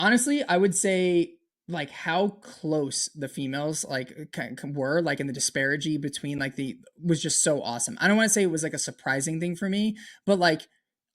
Honestly, I would say like how close the females like were like in the disparity between like the was just so awesome. I don't want to say it was like a surprising thing for me, but like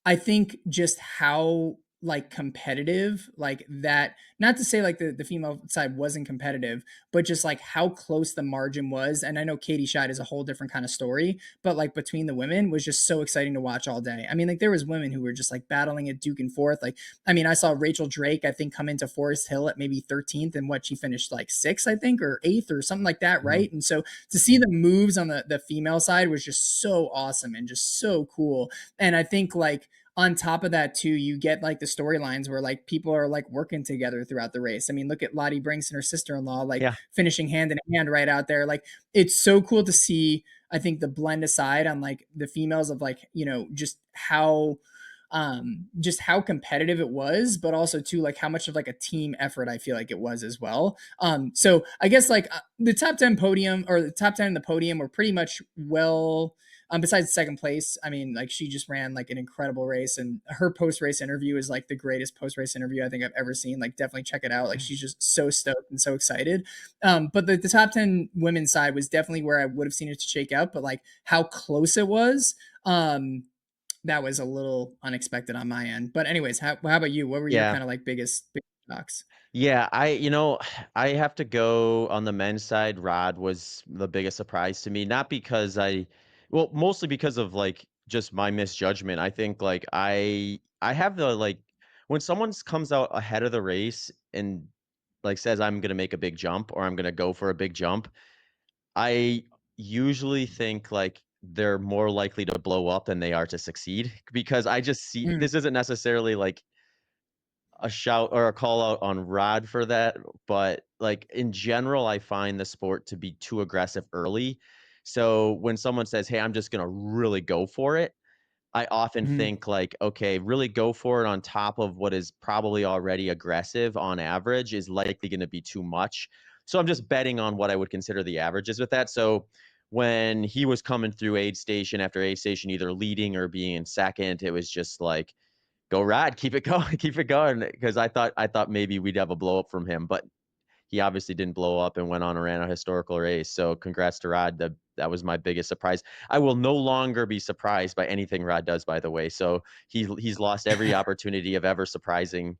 I think just how like competitive like that, not to say like the female side wasn't competitive, but just like how close the margin was. And I know Katie Scheid is a whole different kind of story, but like between the women was just so exciting to watch all day. I mean, like there was women who were just like battling it, duke and forth. Like I mean, I saw Rachel Drake, I think, come into Forest Hill at maybe 13th, and what she finished like sixth, I think, or eighth or something like that, Mhm. right? And so to see the moves on the female side was just so awesome and just so cool. And I think like on top of that too, you get like the storylines where like people are like working together throughout the race. I mean, look at Lottie Brinks and her sister-in-law like Yeah. finishing hand in hand right out there. Like it's so cool to see. I think the blend aside on like the females of like, you know, just how competitive it was, but also too like how much of like a team effort I feel like it was as well. So I guess like the top 10 podium or the top 10 in the podium were pretty much well, besides second place. I mean, like she just ran like an incredible race, and her post race interview is like the greatest post race interview I think I've ever seen. Like, definitely check it out. Like, she's just so stoked and so excited. But the top 10 women's side was definitely where I would have seen it to shake out, but like how close it was, that was a little unexpected on my end. But anyways, how about you? What were your Yeah. kind of like biggest shocks? Yeah, I have to go on the men's side. Rod was the biggest surprise to me, not because well, mostly because of like just my misjudgment. I think like I have the like when someone comes out ahead of the race and like says I'm gonna make a big jump or I'm gonna go for a big jump, I usually think like they're more likely to blow up than they are to succeed because I just see Mm, this isn't necessarily like a shout or a call out on Rod for that, but, like, in general, I find the sport to be too aggressive early. So, when someone says, "Hey, I'm just gonna really go for it," I often mhm, think, like, "Okay, really go for it on top of what is probably already aggressive on average is likely gonna be too much." So, I'm just betting on what I would consider the averages with that. So, when he was coming through aid station after aid station, either leading or being in second, it was just like, go Rod, keep it going, keep it going. Because I thought maybe we'd have a blow up from him, but he obviously didn't blow up and went on and ran a historical race. So congrats to Rod. That was my biggest surprise. I will no longer be surprised by anything Rod does, by the way. So he's lost every opportunity of ever surprising